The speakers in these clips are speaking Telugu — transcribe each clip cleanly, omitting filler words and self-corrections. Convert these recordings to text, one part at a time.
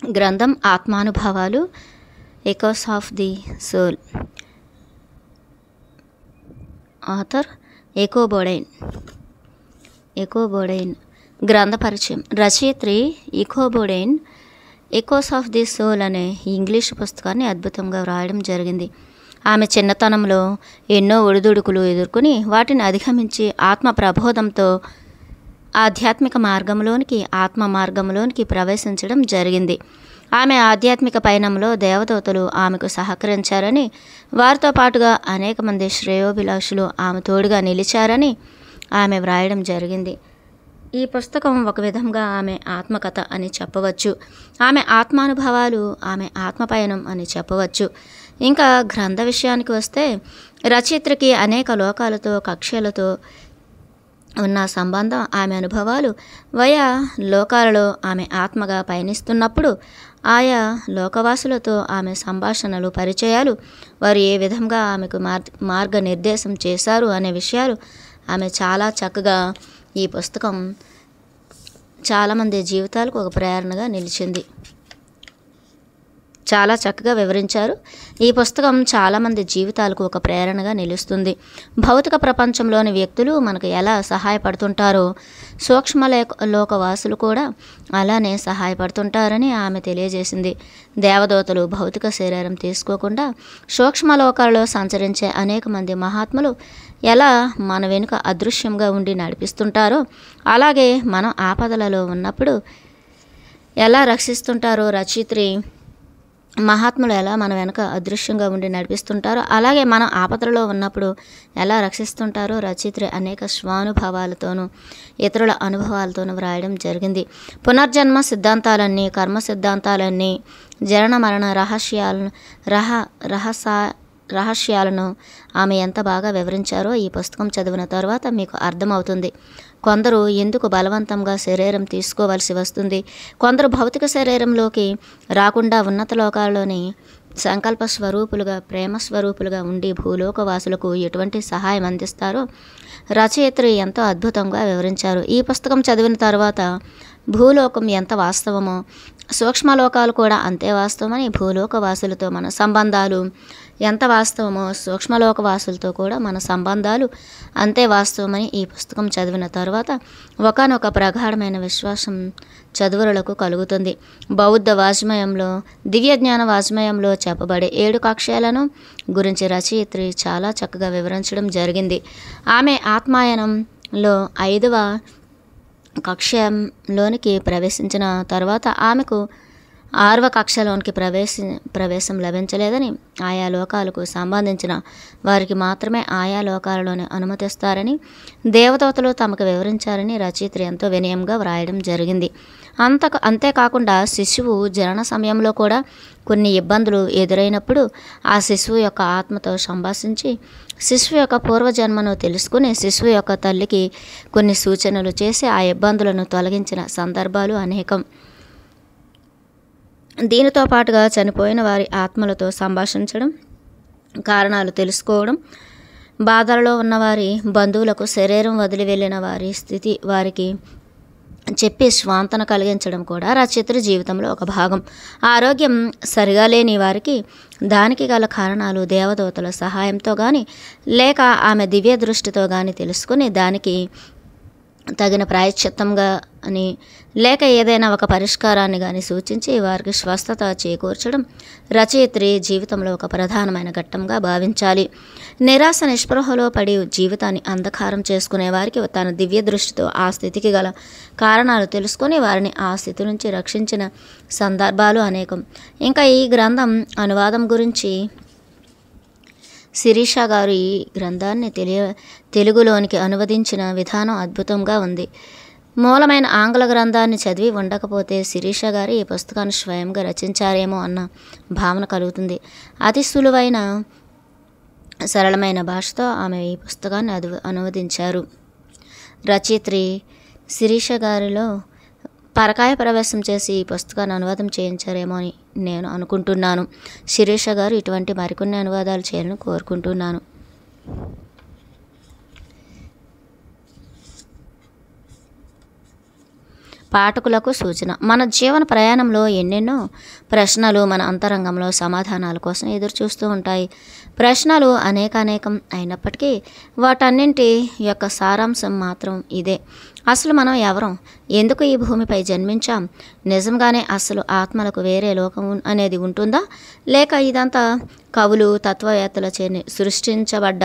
గ్రంథం ఆత్మానుభవాలు, echoes of the soul. Author Echo Bodine. గ్రంథ పరిచయం. రచయిత్రి Echo Bodine echoes of the soul అనే ఇంగ్లీషు పుస్తకాన్ని అద్భుతంగా వ్రాయడం జరిగింది. ఆమె చిన్నతనంలో ఎన్నో ఒడిదుడుకులు ఎదుర్కొని వాటిని అధిగమించి ఆత్మ ప్రబోధంతో ఆధ్యాత్మిక ఆత్మ మార్గంలోనికి ప్రవేశించడం జరిగింది. ఆమె ఆధ్యాత్మిక పయనంలో దేవదూతలు ఆమెకు సహకరించారని, వారితో పాటుగా అనేక మంది శ్రేయోభిలాషులు ఆమె తోడుగా నిలిచారని ఆమె వ్రాయడం జరిగింది. ఈ పుస్తకం ఒక విధంగా ఆమె ఆత్మకథ అని చెప్పవచ్చు. ఆమె ఆత్మానుభవాలు, ఆమె ఆత్మపయనం అని చెప్పవచ్చు. ఇంకా గ్రంథ విషయానికి వస్తే, రచయిత్రికి అనేక లోకాలతో, కక్ష్యలతో ఉన్న సంబంధం, ఆమె అనుభవాలు, లోకాలలో ఆమె ఆత్మగా పయనిస్తున్నప్పుడు ఆయా లోకవాసులతో ఆమె సంభాషణలు, పరిచయాలు, వారు ఏ విధంగా ఆమెకు మార్గనిర్దేశం చేశారు అనే విషయాలు ఆమె చాలా చక్కగా ఈ పుస్తకం చాలామంది జీవితాలకు ఒక ప్రేరణగా నిలిచింది. చాలా చక్కగా వివరించారు. ఈ పుస్తకం చాలామంది జీవితాలకు ఒక ప్రేరణగా నిలుస్తుంది. భౌతిక ప్రపంచంలోని వ్యక్తులు మనకు ఎలా సహాయపడుతుంటారో సూక్ష్మ లోకవాసులు కూడా అలానే సహాయపడుతుంటారని ఆమె తెలియజేసింది. దేవదూతలు భౌతిక శరీరం తీసుకోకుండా సూక్ష్మ లోకాలలో సంచరించే అనేక మంది మహాత్ములు ఎలా మన వెనుక అదృశ్యంగా ఉండి నడిపిస్తుంటారో, అలాగే మనం ఆపదలలో ఉన్నప్పుడు ఎలా రక్షిస్తుంటారో రచయిత్రి మహాత్ములు ఎలా మన వెనుక అదృశ్యంగా ఉండి నడిపిస్తుంటారో, అలాగే మనం ఆపదలో ఉన్నప్పుడు ఎలా రక్షిస్తుంటారో రచయిత్రి అనేక స్వానుభవాలతోనూ ఇతరుల అనుభవాలతోనూ వ్రాయడం జరిగింది. పునర్జన్మ సిద్ధాంతాలన్నీ, కర్మ సిద్ధాంతాలన్నీ, జనన మరణ రహస్యాలను ఆమె ఎంత బాగా వివరించారో ఈ పుస్తకం చదివిన తర్వాత మీకు అర్థమవుతుంది. కొందరు ఎందుకు బలవంతంగా శరీరం తీసుకోవలసి వస్తుంది, కొందరు భౌతిక శరీరంలోకి రాకుండా ఉన్నత లోకాల్లోని సంకల్ప స్వరూపులుగా, ప్రేమ స్వరూపులుగా ఉండి భూలోకవాసులకు ఎటువంటి సహాయం అందిస్తారో రచయిత్రి ఎంతో అద్భుతంగా వివరించారు. ఈ పుస్తకం చదివిన తర్వాత భూలోకం ఎంత వాస్తవమో, సూక్ష్మలోకాలు కూడా అంతే వాస్తవమని, భూలోకవాసులతో మన సంబంధాలు ఎంత వాస్తవమో సూక్ష్మలోకవాసులతో కూడా మన సంబంధాలు అంతే వాస్తవమని ఈ పుస్తకం చదివిన తర్వాత ఒకానొక ప్రగాఢమైన విశ్వాసం చదువులకు కలుగుతుంది. బౌద్ధ వాజ్మయంలో, దివ్య జ్ఞాన వాజ్మయంలో చెప్పబడే 7 కక్ష్యాలను గురించి రచయిత్రి చాలా చక్కగా వివరించడం జరిగింది. ఆమె ఆత్మాయనంలో 5వ కక్ష్యలోనికి ప్రవేశించిన తర్వాత ఆమెకు 6వ కక్షలోనికి ప్రవేశం లభించలేదని, ఆయా లోకాలకు సంబంధించిన వారికి మాత్రమే ఆయా లోకాలలోనే అనుమతిస్తారని దేవదూతలు తమకు వివరించారని రచయిత్రి ఎంతో వినయంగా వ్రాయడం జరిగింది. అంతేకాకుండా శిశువు జనన సమయంలో కూడా కొన్ని ఇబ్బందులు ఎదురైనప్పుడు ఆ శిశువు యొక్క ఆత్మతో సంభాషించి శిశువు యొక్క పూర్వజన్మను తెలుసుకుని శిశువు యొక్క తల్లికి కొన్ని సూచనలు చేసి ఆ ఇబ్బందులను తొలగించిన సందర్భాలు అనేకం. దీనితో పాటుగా చనిపోయిన వారి ఆత్మలతో సంభాషించడం, కారణాలు తెలుసుకోవడం, బాధలలో ఉన్నవారి బంధువులకు శరీరం వదిలి వెళ్ళిన వారి స్థితి వారికి చెప్పి స్వాంతన కలిగించడం కూడా రచయిత్రి జీవితంలో ఒక భాగం. ఆరోగ్యం సరిగా లేని వారికి దానికి గల కారణాలు దేవదూతల సహాయంతో కానీ లేక ఆమె దివ్య దృష్టితో కానీ తెలుసుకుని దానికి తగిన ప్రాయశ్చిత్తంగా అని లేక ఏదైనా ఒక పరిష్కారాన్ని కానీ సూచించి వారికి స్వస్థత చేకూర్చడం రచయిత్రి జీవితంలో ఒక ప్రధానమైన ఘట్టంగా భావించాలి. నిరాశ నిస్పృహలో పడి జీవితాన్ని అంధకారం చేసుకునే వారికి తన దివ్య దృష్టితో ఆ స్థితికి గల కారణాలు తెలుసుకొని వారిని ఆ స్థితి నుంచి రక్షించిన సందర్భాలు అనేకం. ఇంకా ఈ గ్రంథం అనువాదం గురించి శిరీష గారు ఈ గ్రంథాన్ని తెలుగులోనికి అనువదించిన విధానం అద్భుతంగా ఉంది. మూలమైన ఆంగ్ల గ్రంథాన్ని చదివి ఉండకపోతే శిరీష గారు ఈ పుస్తకాన్ని స్వయంగా రచించారేమో అన్న భావన కలుగుతుంది. అతి సులువైన సరళమైన భాషతో ఆమె ఈ పుస్తకాన్ని అనువదించారు. రచయిత్రి శిరీష గారిలో పరకాయ ప్రవేశం చేసి ఈ పుస్తకాన్ని అనువాదం చేయించారేమో అని నేను అనుకుంటున్నాను. శిరీష గారు ఇటువంటి మరికొన్ని అనువాదాలు చేయాలని కోరుకుంటున్నాను. పాఠకులకు సూచన. మన జీవన ప్రయాణంలో ఎన్నెన్నో ప్రశ్నలు మన అంతరంగంలో సమాధానాల కోసం ఎదురు చూస్తూ ఉంటాయి. ప్రశ్నలు అనేకం అయినప్పటికీ వాటన్నింటి యొక్క సారాంశం మాత్రం ఇదే: అసలు మనం ఎవరం? ఎందుకు ఈ భూమిపై జన్మించాం? నిజంగానే అసలు ఆత్మలకు వేరే లోకం అనేది ఉంటుందా, లేక ఇదంతా కవులు తత్వవేత్తలచే సృష్టించబడ్డ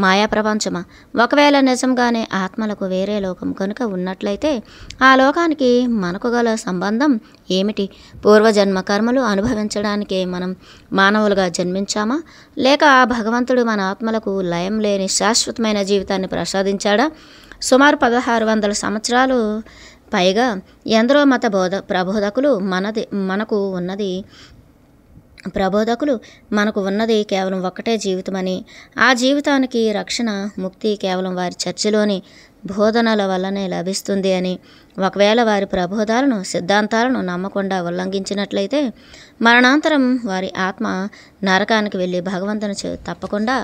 మాయా ప్రపంచమా? ఒకవేళ నిజంగానే ఆత్మలకు వేరే లోకం కనుక ఉన్నట్లయితే ఆ లోకానికి మనకు గల సంబంధం ఏమిటి? పూర్వజన్మ కర్మలు అనుభవించడానికే మనం మానవులుగా జన్మించామా, లేక ఆ భగవంతుడు మన ఆత్మలకు లయం లేని శాశ్వతమైన జీవితాన్ని ప్రసాదించాడా? సుమారు 1600 సంవత్సరాలు పైగా ఎందరో మత ప్రబోధకులు మనకు ఉన్నది కేవలం ఒక్కటే జీవితమని, ఆ జీవితానికి రక్షణ, ముక్తి కేవలం వారి చర్చిలోని బోధనల వల్లనే లభిస్తుంది అని, ఒకవేళ వారి ప్రబోధాలను, సిద్ధాంతాలను నమ్మకుండా ఉల్లంఘించినట్లయితే మరణాంతరం వారి ఆత్మ నరకానికి వెళ్ళి భగవంతుని తప్పకుండా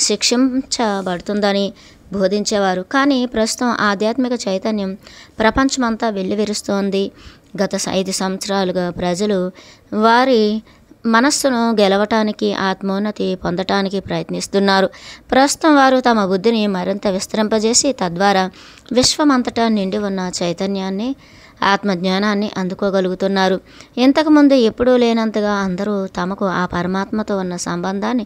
శిక్షించబడుతుందని బోధించేవారు. కానీ ప్రస్తుతం ఆధ్యాత్మిక చైతన్యం ప్రపంచమంతా వెల్లివిరుస్తోంది. గత 5 సంవత్సరాలుగా ప్రజలు వారి మనస్సును గెలవటానికి, ఆత్మోన్నతి పొందటానికి ప్రయత్నిస్తున్నారు. ప్రస్తుతం వారు తమ బుద్ధిని మరింత విస్తరింపజేసి తద్వారా విశ్వమంతటా నిండి ఉన్న చైతన్యాన్ని, ఆత్మజ్ఞానాన్ని అందుకోగలుగుతున్నారు. ఇంతకుముందు ఎప్పుడూ లేనంతగా అందరూ తమకు ఆ పరమాత్మతో ఉన్న సంబంధాన్ని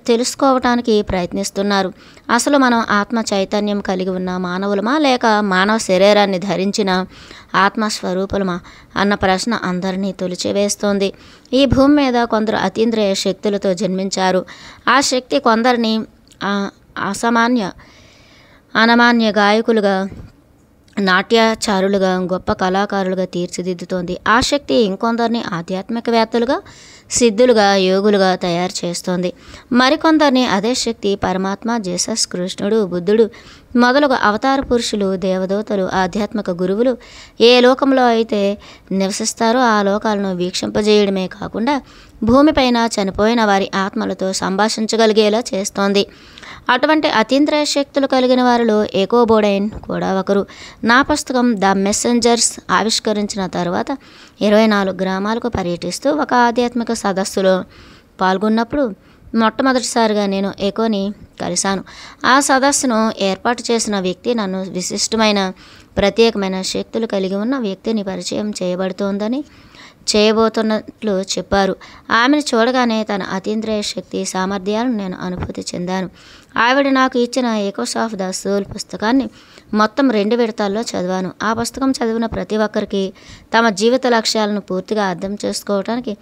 తెలుసుకోవటానికి ప్రయత్నిస్తున్నారు. అసలు మనం ఆత్మ చైతన్యం కలిగి ఉన్న మానవులమా, లేక మానవ శరీరాన్ని ధరించిన ఆత్మస్వరూపులమా అన్న ప్రశ్న అందరినీ తొలిచివేస్తోంది. ఈ భూమి మీద కొందరు అతీంద్రియ శక్తులతో జన్మించారు. ఆ శక్తి కొందరిని అనమాన్య గాయకులుగా, నాట్యాచారులుగా, గొప్ప కళాకారులుగా తీర్చిదిద్దుతోంది. ఆ శక్తి ఇంకొందరిని ఆధ్యాత్మికవేత్తలుగా, సిద్ధులుగా, యోగులుగా తయారు చేస్తోంది. మరికొందరిని అదే శక్తి పరమాత్మ, జీసస్, కృష్ణుడు, బుద్ధుడు మొదలగు అవతార పురుషులు, దేవదూతలు, ఆధ్యాత్మిక గురువులు ఏ లోకంలో అయితే నివసిస్తారో ఆ లోకాలను వీక్షింపజేయడమే కాకుండా భూమిపైన చనిపోయిన వారి ఆత్మలతో సంభాషించగలిగేలా చేస్తోంది. అటువంటి అతీంద్రియ శక్తులు కలిగిన వారిలో ఎకోబోడైన్ కూడా ఒకరు. నా పుస్తకం ద మెసెంజర్స్ ఆవిష్కరించిన తర్వాత 24 గ్రామాలకు పర్యటిస్తూ ఒక ఆధ్యాత్మిక సదస్సులో పాల్గొన్నప్పుడు మొట్టమొదటిసారిగా నేను ఎకోని కలిశాను. ఆ సదస్సును ఏర్పాటు చేసిన వ్యక్తి నన్ను విశిష్టమైన, ప్రత్యేకమైన శక్తులు కలిగి ఉన్న వ్యక్తిని పరిచయం చేయబోతున్నట్లు చెప్పారు. ఆమెను చూడగానే తన అతీంద్రియ శక్తి సామర్థ్యాలను నేను అనుభూతి చెందాను. ఆవిడ నాకు ఇచ్చిన ఎకోస్ ఆఫ్ ద సోల్ పుస్తకాన్ని మొత్తం 2 విడతల్లో చదివాను. ఆ పుస్తకం చదివిన ప్రతి ఒక్కరికి తమ జీవిత లక్ష్యాలను పూర్తిగా అర్థం చేసుకోవడానికి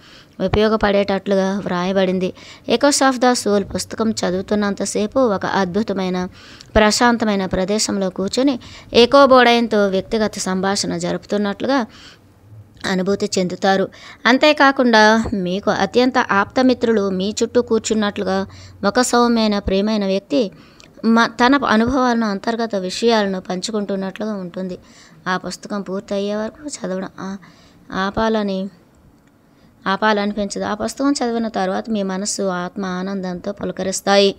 ఉపయోగపడేటట్లుగా వ్రాయబడింది. ఎకోస్ ఆఫ్ ద సోల్ పుస్తకం చదువుతున్నంతసేపు ఒక అద్భుతమైన, ప్రశాంతమైన ప్రదేశంలో కూర్చొని ఎకోబోడైన్తో వ్యక్తిగత సంభాషణ జరుపుతున్నట్లుగా అనుభూతి చెందుతారు. అంతేకాకుండా మీకు అత్యంత ఆప్తమిత్రులు మీ చుట్టూ కూర్చున్నట్లుగా ఒక సౌమ్యమైన, ప్రియమైన వ్యక్తి తన అనుభవాలను, అంతర్గత విషయాలను పంచుకుంటున్నట్లుగా ఉంటుంది. ఆ పుస్తకం పూర్తి అయ్యే వరకు చదవడం ఆపాలనిపించదు. ఆ పుస్తకం చదివిన తర్వాత మీ మనస్సు, ఆత్మ ఆనందంతో పులకరిస్తాయి.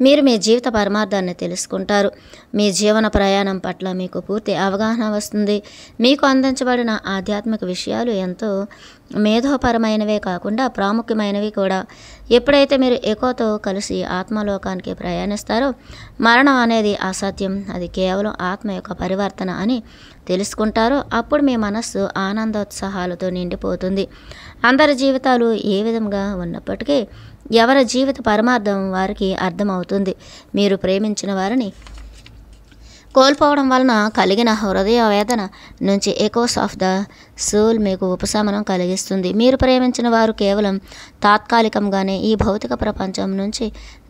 మీరు మీ జీవిత పరమార్థాన్ని తెలుసుకుంటారు. మీ జీవన ప్రయాణం పట్ల మీకు పూర్తి అవగాహన వస్తుంది. మీకు అందించబడిన ఆధ్యాత్మిక విషయాలు ఎంతో మేధోపరమైనవే కాకుండా ప్రాముఖ్యమైనవి కూడా. ఎప్పుడైతే మీరు ఎకోతో కలిసి ఆత్మలోకానికి ప్రయాణిస్తారో మరణం అనేది అసత్యం, అది కేవలం ఆత్మ యొక్క పరివర్తన అని తెలుసుకుంటారో అప్పుడు మీ మనస్సు ఆనందోత్సాహాలతో నిండిపోతుంది. అందరి జీవితాలు ఏ విధంగా ఉన్నప్పటికీ ఎవరి జీవిత పరమార్థం వారికి అర్థమవుతుంది. మీరు ప్రేమించిన వారిని కోల్పోవడం వలన కలిగిన హృదయ వేదన నుంచి ఎకోస్ ఆఫ్ ద సోల్ మీకు ఉపశమనం కలిగిస్తుంది. మీరు ప్రేమించిన వారు కేవలం తాత్కాలికంగానే ఈ భౌతిక ప్రపంచం నుంచి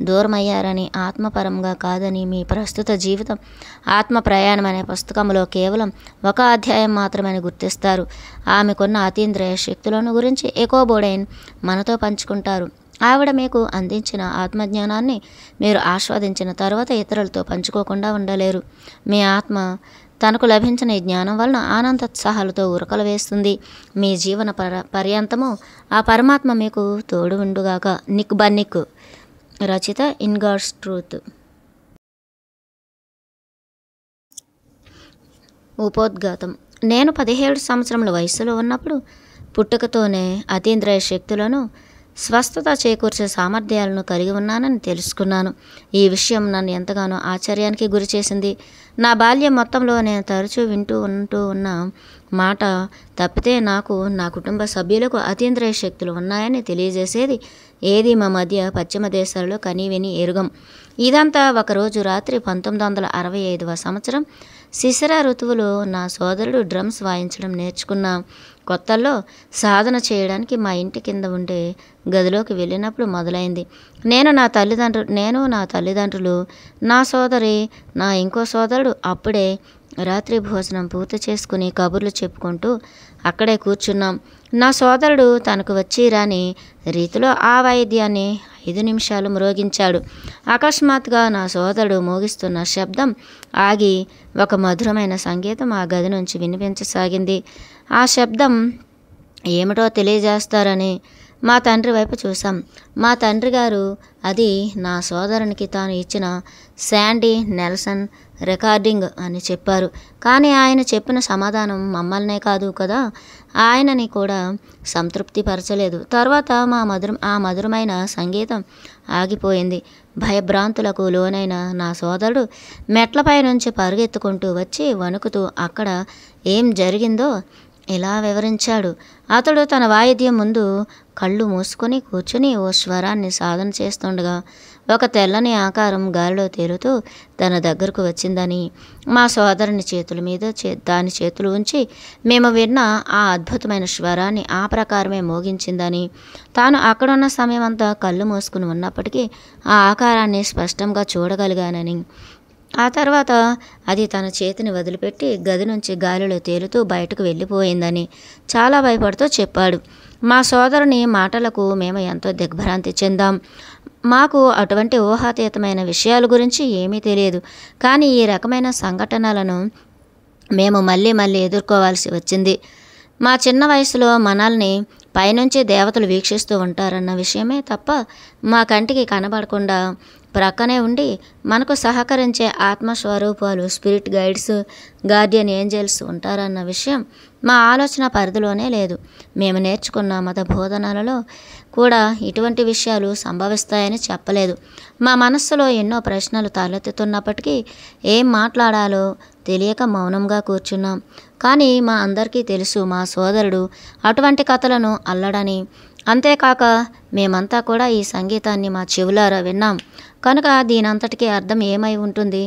దూరమయ్యారని, ఆత్మపరంగా కాదని మీ ప్రస్తుత జీవితం ఆత్మ ప్రయాణం అనే పుస్తకంలో కేవలం ఒక అధ్యాయం మాత్రమే గుర్తిస్తారు. ఆమెకున్న అతీంద్రియ శక్తులను గురించి ఎకోబోడైన్ మనతో పంచుకుంటారు. ఆవిడ మీకు అందించిన ఆత్మజ్ఞానాన్ని మీరు ఆస్వాదించిన తర్వాత ఇతరులతో పంచుకోకుండా ఉండలేరు. మీ ఆత్మ తనకు లభించిన ఈ జ్ఞానం వలన ఆనందోత్సాహాలతో ఉరకలు వేస్తుంది. మీ జీవన పర్యంతము ఆ పరమాత్మ మీకు తోడు ఉండుగాక. నిక్ బన్నిక్, రచిత ఇన్ గాడ్స్ ట్రూత్. ఉపోద్ఘాతం. నేను 17 సంవత్సరముల వయస్సులో ఉన్నప్పుడు పుట్టుకతోనే అతీంద్రియ శక్తులను స్వస్థత చేకూర్చే సామర్థ్యాలను కలిగి ఉన్నానని తెలుసుకున్నాను. ఈ విషయం నన్ను ఎంతగానో ఆశ్చర్యానికి గురి చేసింది. నా బాల్యం మొత్తంలో నేను తరచూ ఉంటూ ఉన్న మాట తప్పితే నాకు నా కుటుంబ సభ్యులకు అతీంద్రియ శక్తులు ఉన్నాయని తెలియజేసేది ఏది మా మధ్య పశ్చిమ దేశాలలో కనీవిని ఎరుగం. ఇదంతా ఒకరోజు రాత్రి 1965వ సంవత్సరం శిశిర ఋతువులో నా సోదరుడు డ్రమ్స్ వాయించడం నేర్చుకున్న కొత్తల్లో సాధన చేయడానికి మా ఇంటి కింద ఉండే గదిలోకి వెళ్ళినప్పుడు మొదలైంది. నేను నా తల్లిదండ్రులు, నా సోదరి, నా ఇంకో సోదరుడు అప్పుడే రాత్రి భోజనం పూర్తి చేసుకుని కబుర్లు చెప్పుకుంటూ అక్కడే కూర్చున్నాం. నా సోదరుడు తనకు వచ్చి రాని రీతిలో ఆ వాయిద్యాన్ని 5 నిమిషాలు మ్రోగించాడు. అకస్మాత్తుగా నా సోదరుడు మోగిస్తున్న శబ్దం ఆగి ఒక మధురమైన సంగీతం ఆ గది నుంచి వినిపించసాగింది. ఆ శబ్దం ఏమిటో తెలియజేస్తారని మా తండ్రి వైపు చూశాం. మా తండ్రి గారు అది నా సోదరునికి తాను ఇచ్చిన శాండీ నెల్సన్ రికార్డింగ్ అని చెప్పారు. కానీ ఆయన చెప్పిన సమాధానం మమ్మల్నే కాదు కదా, ఆయనని కూడా సంతృప్తిపరచలేదు. తర్వాత ఆ మధురమైన సంగీతం ఆగిపోయింది. భయభ్రాంతులకు లోనైన నా సోదరుడు మెట్లపై నుంచి పరుగెత్తుకుంటూ వచ్చి వణుకుతూ అక్కడ ఏం జరిగిందో ఇలా వివరించాడు. అతడు తన వాయిద్యం ముందు కళ్ళు మూసుకొని కూర్చుని ఓ స్వరాన్ని సాధన చేస్తుండగా ఒక తెల్లని ఆకారం గాలిలో తేలుతూ తన దగ్గరకు వచ్చిందని, మా సోదరుని చేతుల మీద దాని చేతులు ఉంచి మేము విన్న ఆ అద్భుతమైన స్వరాన్ని ఆ ప్రకారమే మోగించిందని, తాను అక్కడున్న సమయం అంతా కళ్ళు మూసుకుని ఉన్నప్పటికీ ఆ ఆకారాన్ని స్పష్టంగా చూడగలిగానని, ఆ తర్వాత అది తన చేతిని వదిలిపెట్టి గది నుంచి గాలిలో తేలుతూ బయటకు వెళ్ళిపోయిందని చాలా భయపడుతూ చెప్పాడు. మా సోదరుని మాటలకు మేము ఎంతో దిగ్భ్రాంతి చెందాం. మాకు అటువంటి ఊహాతీతమైన విషయాల గురించి ఏమీ తెలియదు. కానీ ఈ రకమైన సంఘటనలను మేము మళ్ళీ ఎదుర్కోవాల్సి వచ్చింది. మా చిన్న వయసులో మనల్ని పైనుంచి దేవతలు వీక్షిస్తూ ఉంటారన్న విషయమే తప్ప మా కంటికి కనబడకుండా ప్రక్కనే ఉండి మనకు సహకరించే ఆత్మస్వరూపాలు, స్పిరిట్ గైడ్స్, గార్డియన్ ఏంజల్స్ ఉంటారన్న విషయం మా ఆలోచన పరిధిలోనే లేదు. మేము నేర్చుకున్న మత బోధనలలో కూడా ఇటువంటి విషయాలు సంభవిస్తాయని చెప్పలేదు. మా మనస్సులో ఎన్నో ప్రశ్నలు తలెత్తుతున్నప్పటికీ ఏం మాట్లాడాలో తెలియక మౌనంగా కూర్చున్నాం. కానీ మా అందరికీ తెలుసు మా సోదరుడు అటువంటి కథలను అల్లడని. అంతేకాక మేమంతా కూడా ఈ సంగీతాన్ని మా చెవులారా విన్నాం కనుక దీనంతటికీ అర్థం ఏమై ఉంటుంది?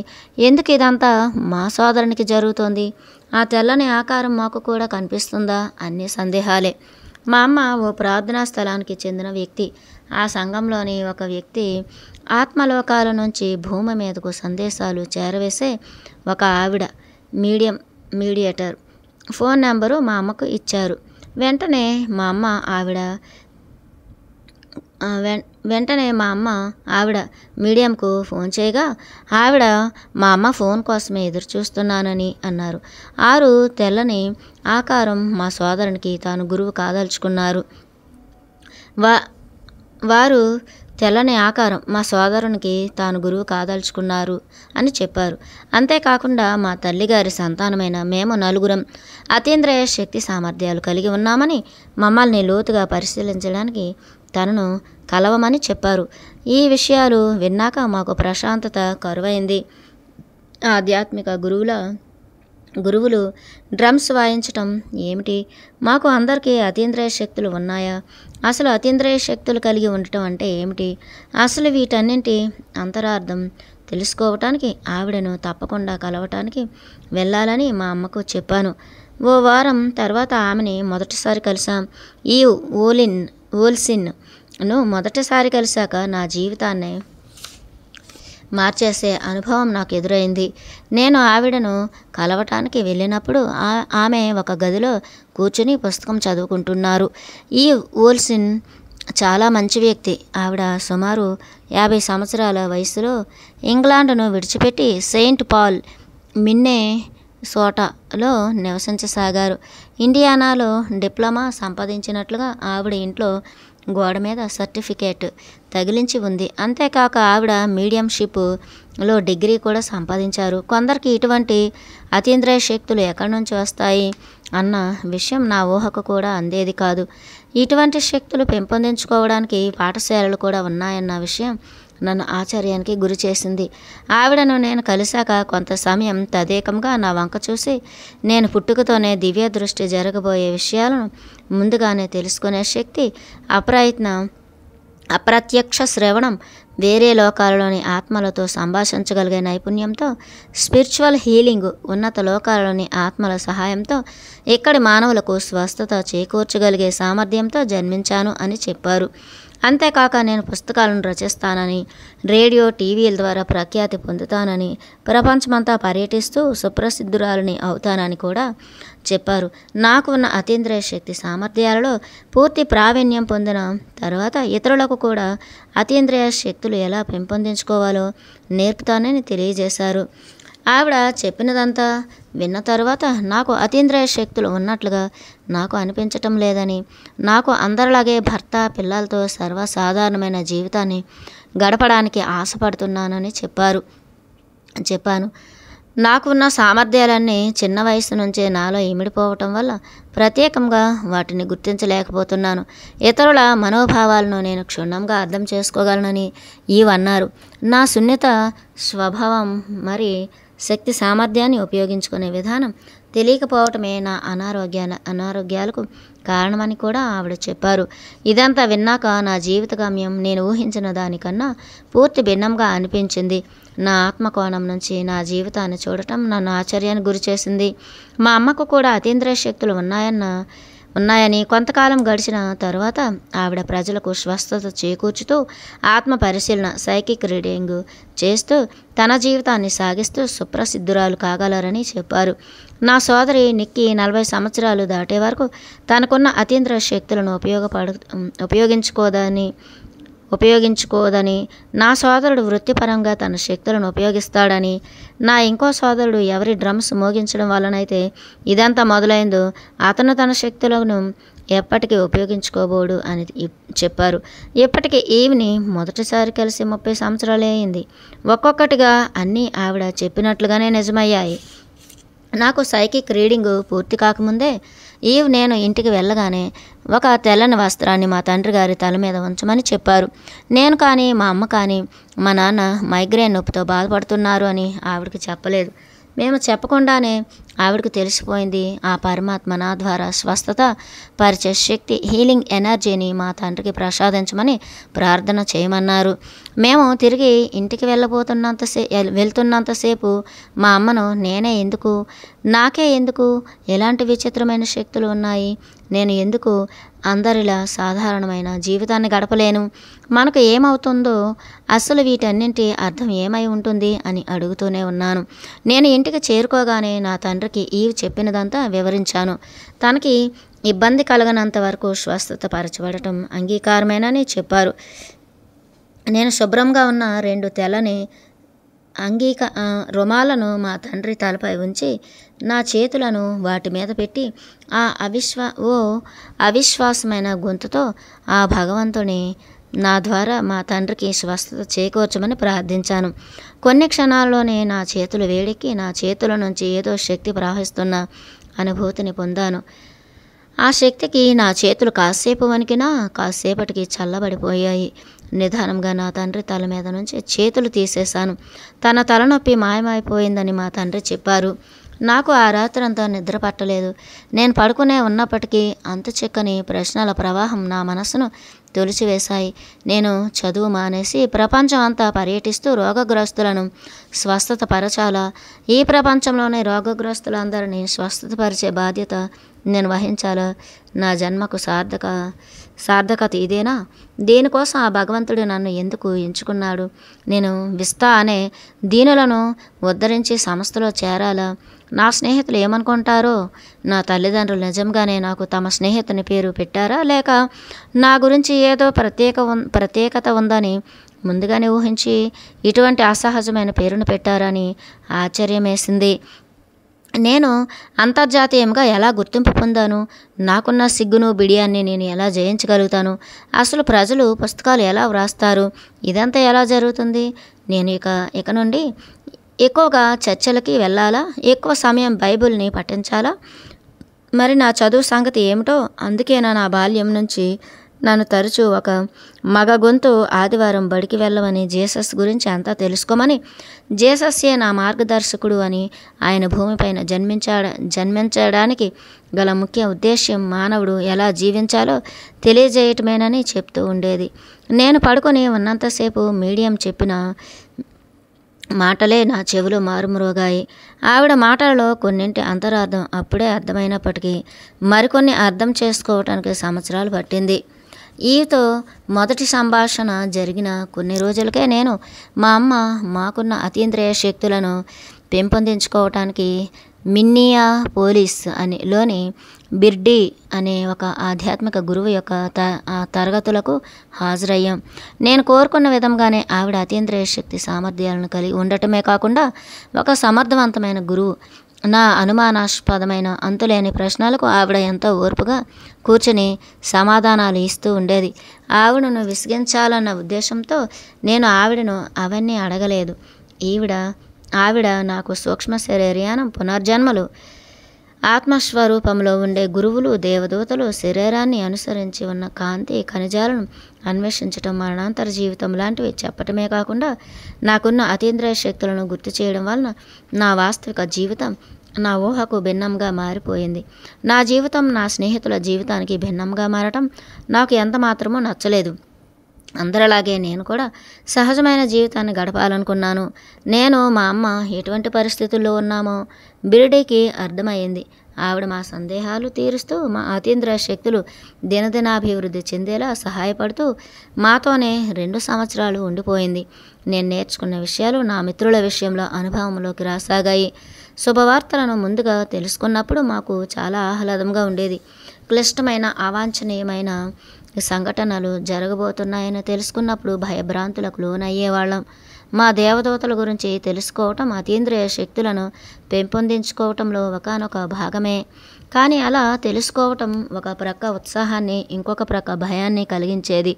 ఎందుకు ఇదంతా మా సోదరునికి జరుగుతోంది? ఆ తెల్లని ఆకారం మాకు కూడా కనిపిస్తుందా? అన్ని సందేహాలే. మా అమ్మ ఓ ప్రార్థనా స్థలానికి చెందిన వ్యక్తి. ఆ సంఘంలోని ఒక వ్యక్తి ఆత్మలోకాల నుంచి భూమి మీదకు సందేశాలు చేరవేసే ఒక ఆవిడ మీడియేటర్ ఫోన్ నెంబరు మా అమ్మకు ఇచ్చారు. వెంటనే మా అమ్మ ఆవిడ మీడియంకు ఫోన్ చేయగా ఆవిడ మా అమ్మ ఫోన్ కోసమే ఎదురు చూస్తున్నానని అన్నారు. తెల్లని ఆకారం మా సోదరునికి తాను గురువు కాదలుచుకున్నారు. వారు తెల్లని ఆకారం మా సోదరునికి తాను గురువు కాదలుచుకున్నారు అని చెప్పారు. అంతేకాకుండా మా తల్లిగారి సంతానమైన మేము నలుగురం అతీంద్రియ శక్తి సామర్థ్యాలు కలిగి ఉన్నామని, మమ్మల్ని లోతుగా పరిశీలించడానికి తనను కలవమని చెప్పారు. ఈ విషయాలు విన్నాక మాకు ప్రశాంతత కరువైంది. ఆధ్యాత్మిక గురువులు డ్రమ్స్ వాయించటం ఏమిటి? మాకు అందరికీ అతీంద్రియ శక్తులు ఉన్నాయా? అసలు అతీంద్రియ శక్తులు కలిగి ఉండటం అంటే ఏమిటి? అసలు వీటన్నింటి అంతరార్థం తెలుసుకోవటానికి ఆవిడను తప్పకుండా కలవటానికి వెళ్ళాలని మా అమ్మకు చెప్పాను. ఓ వారం తర్వాత ఆమెని మొదటిసారి కలిసాం. ఈ ఓల్సిన్ను మొదటిసారి కలిశాక నా జీవితాన్ని మార్చేసే అనుభవం నాకు ఎదురైంది. నేను ఆవిడను కలవటానికి వెళ్ళినప్పుడు ఆమె ఒక గదిలో కూర్చుని పుస్తకం చదువుకుంటున్నారు. ఈ ఓల్సిన్ చాలా మంచి వ్యక్తి. ఆవిడ సుమారు 50 సంవత్సరాల వయసులో ఇంగ్లాండ్ను విడిచిపెట్టి సెయింట్ పాల్, మిన్నెసోటాలో నివసించసాగారు. ఇండియానాలో డిప్లొమా సంపాదించినట్లుగా ఆవిడ ఇంట్లో గోడ మీద సర్టిఫికేట్ తగిలించి ఉంది. అంతేకాక ఆవిడ మీడియంషిప్లో డిగ్రీ కూడా సంపాదించారు. కొందరికి ఇటువంటి అతీంద్రియ శక్తులు ఎక్కడి నుంచి వస్తాయి అన్న విషయం నా ఊహకు కూడా అందేది కాదు. ఇటువంటి శక్తులు పెంపొందించుకోవడానికి పాఠశాలలు కూడా ఉన్నాయన్న విషయం నన్ను ఆశ్చర్యానికి గురి చేసింది. ఆవిడను నేను కలిశాక కొంత సమయం తదేకంగా నా వంక చూసి, నేను పుట్టుకతోనే దివ్య దృష్టి జరగబోయే విషయాలను ముందుగానే తెలుసుకునే శక్తి, అప్రత్యక్ష శ్రవణం, వేరే లోకాలలోని ఆత్మలతో సంభాషించగలిగే నైపుణ్యంతో, స్పిరిచువల్ హీలింగ్, ఉన్నత లోకాలలోని ఆత్మల సహాయంతో ఇక్కడి మానవులకు స్వస్థత చేకూర్చగలిగే సామర్థ్యంతో జన్మించాను అని చెప్పారు. అంతేకాక నేను పుస్తకాలను రచిస్తానని, రేడియో టీవీల ద్వారా ప్రఖ్యాతి పొందుతానని, ప్రపంచమంతా పర్యటిస్తూ సుప్రసిద్ధురాలని అవుతానని కూడా చెప్పారు. నాకు ఉన్న అతీంద్రియ శక్తి సామర్థ్యాలలో పూర్తి ప్రావీణ్యం పొందిన తర్వాత ఇతరులకు కూడా అతీంద్రియ శక్తులు ఎలా పెంపొందించుకోవాలో నేర్పుతానని తెలియజేశారు. ఆవిడ చెప్పినదంతా విన్న తర్వాత నాకు అతీంద్రియ శక్తులు ఉన్నట్లుగా నాకు అనిపించటం లేదని, నాకు అందరిలాగే భర్త, పిల్లలతో సర్వసాధారణమైన జీవితాన్ని గడపడానికి ఆశపడుతున్నానని చెప్పాను. నాకున్న సామర్థ్యాలన్నీ చిన్న వయసు నుంచే నాలో ఇమిడిపోవటం వల్ల ప్రత్యేకంగా వాటిని గుర్తించలేకపోతున్నాను. ఇతరుల మనోభావాలను నేను క్షుణ్ణంగా అర్థం చేసుకోగలనని ఈవన్నారు. నా సున్నిత స్వభావం మరి శక్తి సామర్థ్యాన్ని ఉపయోగించుకునే విధానం తెలియకపోవటమే నా అనారోగ్యాలకు కారణమని కూడా ఆవిడ చెప్పారు. ఇదంతా విన్నాక నా జీవిత గమ్యం నేను ఊహించిన దానికన్నా పూర్తి భిన్నంగా అనిపించింది. నా ఆత్మకోణం నుంచి నా జీవితాన్ని చూడటం నన్ను ఆశ్చర్యానికి గురిచేసింది. మా అమ్మకు కూడా అతీంద్రియ శక్తులు ఉన్నాయని కొంతకాలం గడిచిన తరువాత ఆవిడ ప్రజలకు స్వస్థత చేకూర్చుతూ, ఆత్మ పరిశీలన, సైకిక్ రీడింగ్ చేస్తూ తన జీవితాన్ని సాగిస్తూ సుప్రసిద్ధురాలు కాగలరని చెప్పారు. నా సోదరి నిక్కీ 40 సంవత్సరాలు దాటే వరకు తనకున్న అతీంద్రియ శక్తులను ఉపయోగించుకోదని, నా సోదరుడు వృత్తిపరంగా తన శక్తులను ఉపయోగిస్తాడని, నా ఇంకో సోదరుడు ఎవరి డ్రమ్స్ మోగించడం వలనైతే ఇదంతా మొదలైందో అతను తన శక్తులను ఎప్పటికీ ఉపయోగించుకోబోడు అని చెప్పారు. ఇప్పటికీ ఈవిని మొదటిసారి కలిసి 30 సంవత్సరాలే అయింది. ఒక్కొక్కటిగా అన్నీ ఆవిడ చెప్పినట్లుగానే నిజమయ్యాయి. నాకు సైకిక్ రీడింగ్ పూర్తి కాకముందే నేను ఇంటికి వెళ్ళగానే ఒక తెల్లని వస్త్రాన్ని మా తండ్రి గారి తల మీద ఉంచమని చెప్పారు. నేను కానీ, మా అమ్మ కానీ, మా నాన్న మైగ్రేన్ నొప్పితో బాధపడుతున్నారు అని ఆవిడకి చెప్పలేదు. మేము చెప్పకుండానే ఆవిడకు తెలిసిపోయింది. ఆ పరమాత్మ నా ద్వారా స్వస్థత పరిచే శక్తి, హీలింగ్ ఎనర్జీని మా తండ్రికి ప్రసాదించమని ప్రార్థన చేయమన్నారు. మేము తిరిగి ఇంటికి వెళ్తున్నంతసేపు మా అమ్మను నాకే ఎందుకు ఎలాంటి విచిత్రమైన శక్తులు ఉన్నాయి, నేను ఎందుకు అందరిలా సాధారణమైన జీవితాన్ని గడపలేను, మనకు ఏమవుతుందో, అసలు వీటన్నింటి అర్థం ఏమై ఉంటుంది అని అడుగుతూనే ఉన్నాను. నేను ఇంటికి చేరుకోగానే నా తండ్రికి చెప్పినదంతా వివరించాను. తనకి ఇబ్బంది కలగనంత వరకు స్వస్థత పరచబడటం అంగీకారమేనని చెప్పారు. నేను శుభ్రంగా ఉన్న 2 తెల్లని రుమాలను మా తండ్రి తలపై ఉంచి నా చేతులను వాటి మీద పెట్టి అవిశ్వాసమైన గొంతుతో ఆ భగవంతుని నా ద్వారా మా తండ్రికి స్వస్థత చేకూర్చమని ప్రార్థించాను. కొన్ని క్షణాల్లోనే నా చేతులు వేడెక్కి నా చేతుల నుంచి ఏదో శక్తి ప్రవహిస్తున్న అనుభూతిని పొందాను. ఆ శక్తికి నా చేతులు కాసేపు వణికినా కాసేపటికి చల్లబడిపోయాయి. నిదానంగా నా తండ్రి తల మీద నుంచి చేతులు తీసేశాను. తన తలనొప్పి మాయమైపోయిందని మా తండ్రి చెప్పారు. నాకు ఆ రాత్రంతా నిద్ర పట్టలేదు. నేను పడుకునే ఉన్నప్పటికీ అంతు చిక్కని ప్రశ్నల ప్రవాహం నా మనసును తొలిచివేశాయి. నేను చదువు మానేసి ప్రపంచం అంతా పర్యటిస్తూ రోగగ్రస్తులను స్వస్థత పరచాలా, ఈ ప్రపంచంలోని రోగగ్రస్తులందరినీ స్వస్థతపరిచే బాధ్యత నేను వహించాలా, నా జన్మకు సార్థకత ఇదేనా, దీనికోసం ఆ భగవంతుడు నన్ను ఎందుకు ఎంచుకున్నాడు, నేను విస్తా అనే దీనులను ఉద్ధరించి సంస్థలో చేరాలా, నా స్నేహితులు ఏమనుకుంటారో, నా తల్లిదండ్రులు నిజంగానే నాకు తమ స్నేహితుని పేరు పెట్టారా, లేక నా గురించి ఏదో ప్రత్యేకత ఉందని ముందుగానే ఊహించి ఇటువంటి అసహజమైన పేరును పెట్టారని ఆశ్చర్యమేసింది. నేను అంతర్జాతీయంగా ఎలా గుర్తింపు పొందాను, నాకున్న సిగ్గును బిడియాన్ని నేను ఎలా జయించగలుగుతాను, అసలు ప్రజలు పుస్తకాలు ఎలా వ్రాస్తారు, ఇదంతా ఎలా జరుగుతుంది, నేను ఇక నుండి ఎక్కువగా చర్చలకి వెళ్ళాలా? ఎక్కువ సమయం బైబిల్ని పఠించాలా? మరి నా చదువు సంగతి ఏమిటో? అందుకేనా నా బాల్యం నుంచి నన్ను తరచూ ఒక మగ గొంతు ఆదివారం బడికి వెళ్ళమని, జీసస్ గురించి అంతా తెలుసుకోమని, జీసస్యే నా మార్గదర్శకుడు అని, ఆయన భూమిపైన జన్మించడానికి గల ముఖ్య ఉద్దేశ్యం మానవుడు ఎలా జీవించాలో తెలియజేయటమేనని చెప్తూ ఉండేది. నేను పడుకొని ఉన్నంతసేపు మీడియం చెప్పిన మాటలే నా చెవిలో మారుమ్రోగాయి. ఆవిడ మాటలలో కొన్నింటి అంతరార్థం అప్పుడే అర్థమైనప్పటికీ మరికొన్ని అర్థం చేసుకోవటానికి సంవత్సరాలు పట్టింది. ఈతో మొదటి సంభాషణ జరిగిన కొన్ని రోజులకే నేను మా అమ్మ మాకున్న అతీంద్రియ శక్తులను పెంపొందించుకోవటానికి మిన్నియాపోలిస్ లోని బిర్డీ అనే ఒక ఆధ్యాత్మిక గురువు యొక్క తరగతులకు హాజరయ్యాం. నేను కోరుకున్న విధంగానే ఆవిడ అతీంద్రియ శక్తి సామర్థ్యాలను కలిగి ఉండటమే కాకుండా ఒక సమర్థవంతమైన గురువు. నా అనుమానాస్పదమైన అంతులేని ప్రశ్నలకు ఆవిడ ఎంతో ఓర్పుగా కూర్చుని సమాధానాలు ఇస్తూ ఉండేది. ఆవిడను విసిగించాలన్న ఉద్దేశంతో నేను ఆవిడను అవన్నీ అడగలేదు. ఆవిడ నాకు సూక్ష్మ శరీరయానం, పునర్జన్మలు, ఆత్మస్వరూపంలో ఉండే గురువులు, దేవదూతలు, శరీరాన్ని అనుసరించి ఉన్న కాంతి ఖనిజాలను అన్వేషించటం, మరణాంతర జీవితం లాంటివి చెప్పటమే కాకుండా నాకున్న అతీంద్రియ శక్తులను గుర్తు చేయడం వలన నా వాస్తవిక జీవితం నా ఊహకు భిన్నంగా మారిపోయింది. నా జీవితం నా స్నేహితుల జీవితానికి భిన్నంగా మారటం నాకు ఎంత మాత్రమూ నచ్చలేదు. అందరిలాగే నేను కూడా సహజమైన జీవితాన్ని గడపాలనుకున్నాను. నేను, మా అమ్మ ఎటువంటి పరిస్థితుల్లో ఉన్నామో బిర్డీకి అర్థమైంది. ఆవిడ మా సందేహాలు తీరుస్తూ, మా అతీంద్రియ శక్తులు దినదినాభివృద్ధి చెందేలా సహాయపడుతూ మాతోనే 2 సంవత్సరాలు ఉండిపోయింది. నేను నేర్చుకున్న విషయాలు నా మిత్రుల విషయంలో అనుభవంలోకి రాసాగాయి. శుభవార్తలను ముందుగా తెలుసుకున్నప్పుడు మాకు చాలా ఆహ్లాదంగా ఉండేది. క్లిష్టమైన, అవాంఛనీయమైన సంఘటనలు జరగబోతున్నాయని తెలుసుకున్నప్పుడు భయభ్రాంతులకు లోనయ్యేవాళ్ళం. మా దేవదూతల గురించి తెలుసుకోవటం అతీంద్రియ శక్తులను పెంపొందించుకోవటంలో ఒకానొక భాగమే. కానీ అలా తెలుసుకోవటం ఒక ప్రక్క ఉత్సాహాన్ని, ఇంకొక ప్రక్క భయాన్ని కలిగించేది.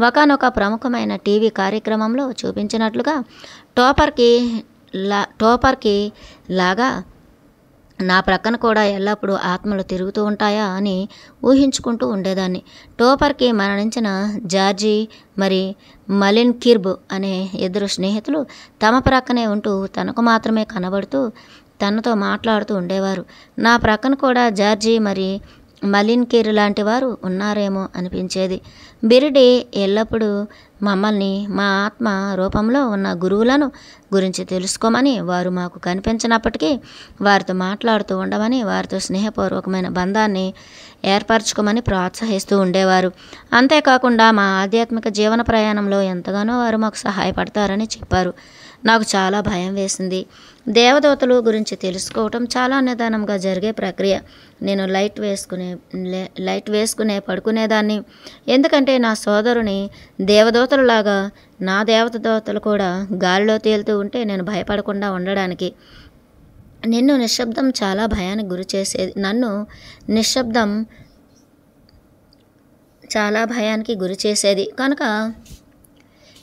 ఒకానొక ప్రముఖమైన టీవీ కార్యక్రమంలో చూపించినట్లుగా టోపర్కి లాగా నా ప్రక్కన కూడా ఎల్లప్పుడూ ఆత్మలు తిరుగుతూ ఉంటాయా అని ఊహించుకుంటూ ఉండేదాన్ని. టోపర్కి మరణించిన జార్జీ మరి మలిన్ కిర్బ్ అనే 2 స్నేహితులు తమ ప్రక్కనే ఉంటూ తనకు మాత్రమే కనబడుతూ తనతో మాట్లాడుతూ ఉండేవారు. నా ప్రక్కన కూడా జార్జీ మరి మలిన్ కిర్ లాంటి వారు ఉన్నారేమో అనిపించేది. బిర్డీ ఎల్లప్పుడూ మమ్మల్ని మా ఆత్మ రూపంలో ఉన్న గురువులను గురించి తెలుసుకోమని, వారు మాకు కనిపించినప్పటికీ వారితో మాట్లాడుతూ ఉండమని, వారితో స్నేహపూర్వకమైన బంధాన్ని ఏర్పరచుకోమని ప్రోత్సహిస్తూ ఉండేవారు. అంతేకాకుండా మా ఆధ్యాత్మిక జీవన ప్రయాణంలో ఎంతగానో వారు మాకు సహాయపడతారని చెప్పారు. నాకు చాలా భయం వేసింది. దేవదూతలు గురించి తెలుసుకోవటం చాలా నిదానంగా జరిగే ప్రక్రియ. నేను లైట్ వేసుకునే పడుకునేదాన్ని. ఎందుకంటే నా సోదరుని దేవదూతలులాగా నా దేవదూతలు కూడా గాలిలో తేలుతూ ఉంటే నేను భయపడకుండా ఉండడానికి. నన్ను నిశ్శబ్దం చాలా భయానికి గురి చేసేది కనుక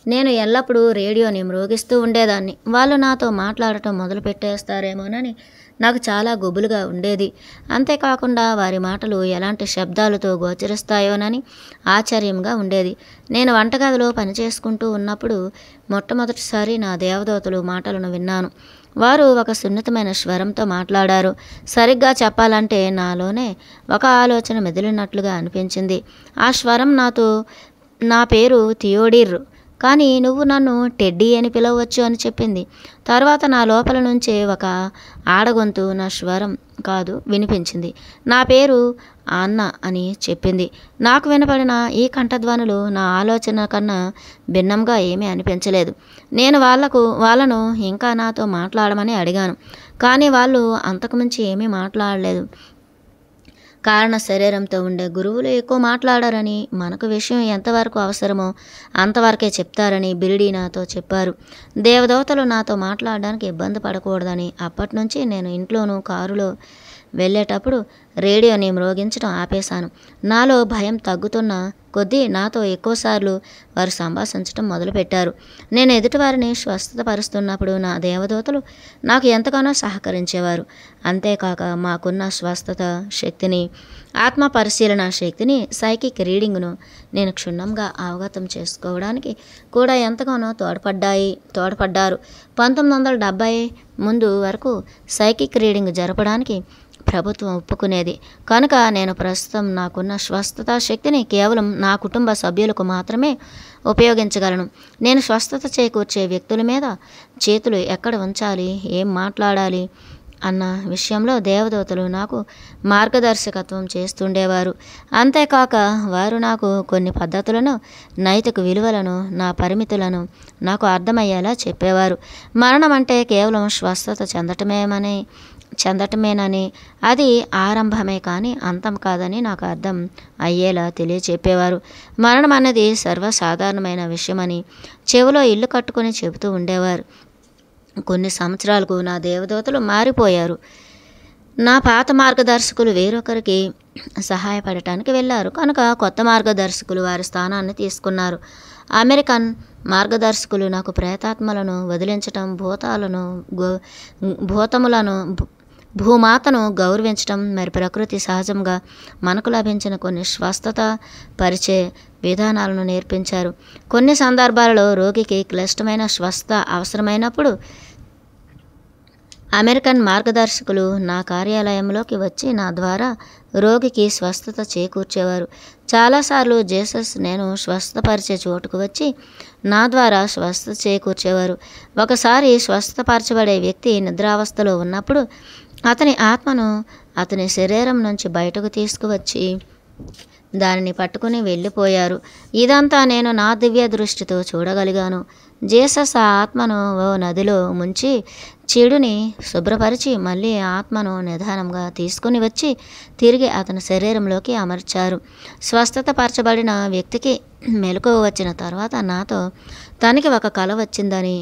నేను ఎల్లప్పుడూ రేడియోని మ్రోగిస్తూ ఉండేదాన్ని. వాళ్ళు నాతో మాట్లాడటం మొదలు పెట్టేస్తారేమోనని నాకు చాలా గుబులుగా ఉండేది. అంతేకాకుండా వారి మాటలు ఎలాంటి శబ్దాలతో గోచరిస్తాయోనని ఆశ్చర్యంగా ఉండేది. నేను వంటగదిలో పనిచేసుకుంటూ ఉన్నప్పుడు మొట్టమొదటిసారి నా దేవదూతలు మాటలను విన్నాను. వారు ఒక సున్నితమైన స్వరంతో మాట్లాడారు. సరిగ్గా చెప్పాలంటే నాలోనే ఒక ఆలోచన మెదిలినట్లుగా అనిపించింది. ఆ స్వరం నా పేరు థియోడిర్, కానీ నువ్వు నన్ను టెడ్డీ అని పిలవచ్చు అని చెప్పింది. తర్వాత నా లోపల నుంచే ఒక ఆడగొంతు నా స్వరం కాదు వినిపించింది. నా పేరు అన్న అని చెప్పింది. నాకు వినపడిన ఈ కంఠధ్వనులు నా ఆలోచన కన్నా భిన్నంగా ఏమీ అనిపించలేదు. నేను వాళ్ళను ఇంకా నాతో మాట్లాడమని అడిగాను. కానీ వాళ్ళు అంతకుమించి ఏమీ మాట్లాడలేదు. కారణ శరీరంతో ఉండే గురువులు ఎక్కువ మాట్లాడారని, మనకు విషయం ఎంతవరకు అవసరమో అంతవరకే చెప్తారని బిర్డీ నాతో చెప్పారు. దేవదూతలు నాతో మాట్లాడడానికి ఇబ్బంది పడకూడదని అప్పటి నుంచి నేను ఇంట్లోనూ కారులో వెళ్ళేటప్పుడు రేడియోని మ్రోగించడం ఆపేశాను. నాలో భయం తగ్గుతున్న కొద్దీ నాతో ఎక్కువసార్లు వారు సంభాషించడం మొదలుపెట్టారు. నేను ఎదుటివారిని స్వస్థతపరుస్తున్నప్పుడు నా దేవదూతలు నాకు ఎంతగానో సహకరించేవారు. అంతేకాక మాకున్న స్వస్థత శక్తిని, ఆత్మ పరిశీలన శక్తిని, సైకిక్ రీడింగ్ను నేను క్షుణ్ణంగా అవగతం చేసుకోవడానికి కూడా ఎంతగానో తోడ్పడ్డారు. 1970 ముందు వరకు సైకిక్ రీడింగ్ జరపడానికి ప్రభుత్వం ఒప్పుకునేది. కనుక నేను ప్రస్తుతం నాకున్న స్వస్థత శక్తిని కేవలం నా కుటుంబ సభ్యులకు మాత్రమే ఉపయోగించగలను. నేను స్వస్థత చేకూర్చే వ్యక్తుల మీద చేతులు ఎక్కడ ఉంచాలి, ఏం మాట్లాడాలి అన్న విషయంలో దేవదూతలు నాకు మార్గదర్శకత్వం చేస్తుండేవారు. అంతేకాక వారు నాకు కొన్ని పద్ధతులను, నైతిక విలువలను, నా పరిమితులను నాకు అర్థమయ్యేలా చెప్పేవారు. మరణం అంటే కేవలం స్వస్థత చెందటమేనని, అది ఆరంభమే కానీ అంతం కాదని నాకు అర్థం అయ్యేలా తెలియచెప్పేవారు. మరణం అనేది సర్వసాధారణమైన విషయమని చెవిలో ఇల్లు కట్టుకొని చెబుతూ ఉండేవారు. కొన్ని సంవత్సరాలకు నా దేవదూతలు మారిపోయారు. నా పాత మార్గదర్శకులు వేరొకరికి సహాయపడటానికి వెళ్ళారు కనుక కొత్త మార్గదర్శకులు వారి స్థానాన్ని తీసుకున్నారు. అమెరికన్ మార్గదర్శకులు నాకు ప్రేతాత్మలను వదిలించటం, భూమాతను గౌరవించటం, మరి ప్రకృతి సహజంగా మనకు లభించిన కొన్ని స్వస్థత పరిచే విధానాలను నేర్పించారు. కొన్ని సందర్భాలలో రోగికి క్లిష్టమైన స్వస్థత అవసరమైనప్పుడు అమెరికన్ మార్గదర్శకులు నా కార్యాలయంలోకి వచ్చి నా ద్వారా రోగికి స్వస్థత చేకూర్చేవారు. చాలాసార్లు జీసస్ నేను స్వస్థపరిచే చోటుకు వచ్చి నా ద్వారా స్వస్థత చేకూర్చేవారు. ఒకసారి స్వస్థపరచబడే వ్యక్తి నిద్రావస్థలో ఉన్నప్పుడు అతని ఆత్మను అతని శరీరం నుంచి బయటకు తీసుకువచ్చి దానిని పట్టుకుని వెళ్ళిపోయారు. ఇదంతా నేను నా దివ్య దృష్టితో చూడగలిగాను. జీసస్ ఆ ఆత్మను ఓ నదిలో ముంచి చెడుని శుభ్రపరిచి మళ్ళీ ఆత్మను నిదానంగా తీసుకుని వచ్చి తిరిగి అతని శరీరంలోకి అమర్చారు. స్వస్థత పరచబడిన వ్యక్తికి మెలకువ వచ్చిన తర్వాత నాతో తనకి ఒక కల వచ్చిందని,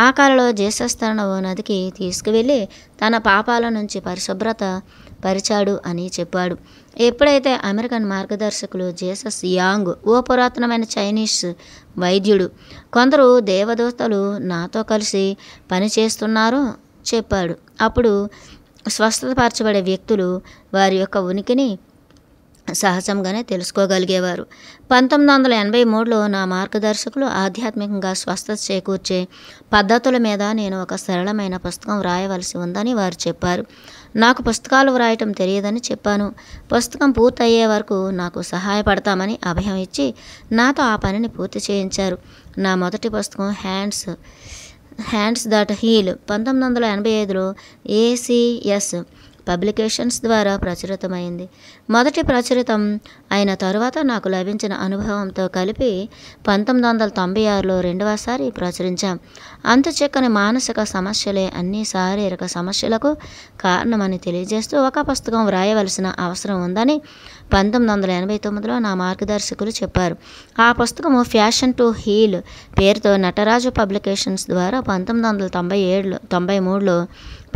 ఆ కలలో జీసస్ తనను ఓ నదికి తీసుకువెళ్ళి తన పాపాల నుంచి పరిశుభ్రత పరిచాడు అని చెప్పాడు. ఎప్పుడైతే అమెరికన్ మార్గదర్శకులు జీసస్ యాంగ్ ఓ పురాతనమైన చైనీస్ వైద్యుడు, కొందరు దేవదూతలు నాతో కలిసి పనిచేస్తున్నారో చెప్పాడు. అప్పుడు స్వస్థతపరచబడే వ్యక్తులు వారి యొక్క ఉనికిని సహజంగానే తెలుసుకోగలిగేవారు. 1983లో నా మార్గదర్శకులు ఆధ్యాత్మికంగా స్వస్థత చేకూర్చే పద్ధతుల మీద నేను ఒక సరళమైన పుస్తకం వ్రాయవలసి ఉందని వారు చెప్పారు. నాకు పుస్తకాలు వ్రాయటం తెలియదని చెప్పాను. పుస్తకం పూర్తయ్యే వరకు నాకు సహాయపడతామని అభయం ఇచ్చి నాతో ఆ పనిని పూర్తి చేయించారు. నా మొదటి పుస్తకం హ్యాండ్స్ దట్ హీల్ 1985లో ఏసిఎస్ పబ్లికేషన్స్ ద్వారా ప్రచురితమైంది. మొదటి ప్రచురితం అయిన తరువాత నాకు లభించిన అనుభవంతో కలిపి 1996లో రెండవసారి ప్రచురించాం. అంతుచిక్కని మానసిక సమస్యలే అన్ని శారీరక సమస్యలకు కారణమని తెలియజేస్తూ ఒక పుస్తకం వ్రాయవలసిన అవసరం ఉందని 1989లో నా మార్గదర్శకులు చెప్పారు. ఆ పుస్తకము ఫ్యాషన్ టు హీల్ పేరుతో నటరాజు పబ్లికేషన్స్ ద్వారా 1993లో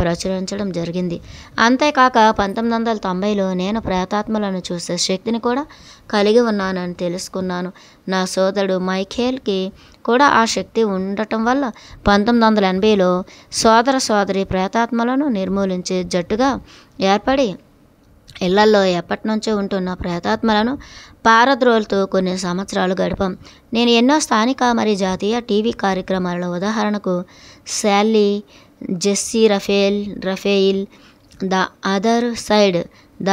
ప్రచురించడం జరిగింది. అంతేకాక 1990లో నేను ప్రేతాత్మలను చూసే శక్తిని కూడా కలిగి ఉన్నానని తెలుసుకున్నాను. నా సోదరుడు మైఖేల్కి కూడా ఆ శక్తి ఉండటం వల్ల 1980లో సోదరి ప్రేతాత్మలను నిర్మూలించే జట్టుగా ఏర్పడి ఇళ్లల్లో ఎప్పటి నుంచో ఉంటున్న ప్రేతాత్మలను పారద్రోలుతూ కొన్ని సంవత్సరాలు గడిపాం. నేను ఎన్నో స్థానిక మరియు జాతీయ టీవీ కార్యక్రమాలలో, ఉదాహరణకు Sally, Jessy Raphael, the other side, the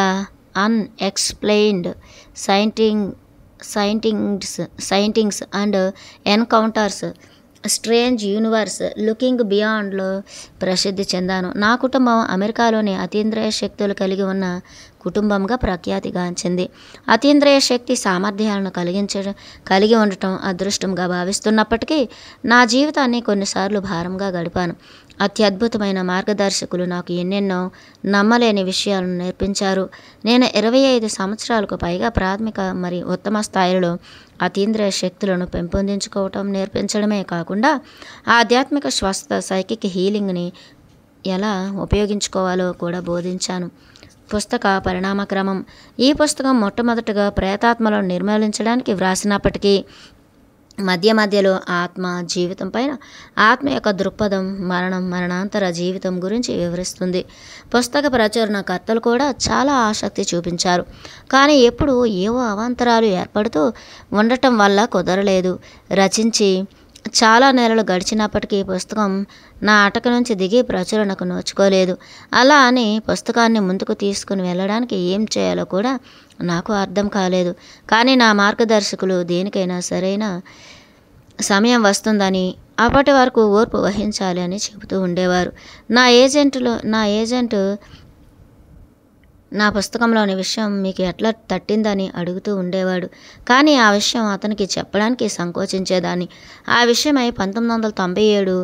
unexplained sightings and encounters, strange universe, looking బియాండ్లో ప్రసిద్ధి చెందాను. నా కుటుంబం అమెరికాలోని అతీంద్రియ శక్తులు కలిగి ఉన్న కుటుంబంగా ప్రఖ్యాతిగాంచింది. అతీంద్రియ శక్తి సామర్థ్యాలను కలిగి ఉండటం అదృష్టంగా భావిస్తున్నప్పటికీ నా జీవితాన్ని కొన్నిసార్లు భారంగా గడిపాను. అత్యద్భుతమైన మార్గదర్శకులు నాకు ఎన్నెన్నో నమ్మలేని విషయాలను నేర్పించారు. నేను 25 సంవత్సరాలకు పైగా ప్రాథమిక మరియు ఉత్తమ స్థాయిలో అతీంద్రియ శక్తులను పెంపొందించుకోవటం నేర్పించడమే కాకుండా ఆధ్యాత్మిక స్వస్థత, సైకిక్ హీలింగ్ని ఎలా ఉపయోగించుకోవాలో కూడా బోధించాను. పుస్తక పరిణామక్రమం. ఈ పుస్తకం మొట్టమొదటగా ప్రేతాత్మలను నిర్మూలించడానికి వ్రాసినప్పటికీ మధ్య మధ్యలో ఆత్మ జీవితం పైన, ఆత్మ యొక్క దృక్పథం, మరణం, మరణాంతర జీవితం గురించి వివరిస్తుంది. పుస్తక ప్రచురణకర్తలు కూడా చాలా ఆసక్తి చూపించారు, కానీ ఎప్పుడు ఏవో అవాంతరాలు ఏర్పడుతూ ఉండటం వల్ల కుదరలేదు. రచించి చాలా నెలలు గడిచినప్పటికీ పుస్తకం నా అటక నుంచి దిగి ప్రచురణకు నోచుకోలేదు. అలా అని పుస్తకాన్ని ముందుకు తీసుకుని వెళ్ళడానికి ఏం చేయాలో కూడా నాకు అర్థం కాలేదు. కానీ నా మార్గదర్శకులు దేనికైనా సరైన సమయం వస్తుందని, అప్పటి వరకు ఓర్పు వహించాలి అని చెబుతూ ఉండేవారు. నా ఏజెంట్ నా పుస్తకంలోని విషయం మీకు ఎట్లా తట్టిందని అడుగుతూ ఉండేవాడు. కానీ ఆ విషయం అతనికి చెప్పడానికి సంకోచించేదాన్ని. ఆ విషయమై 1997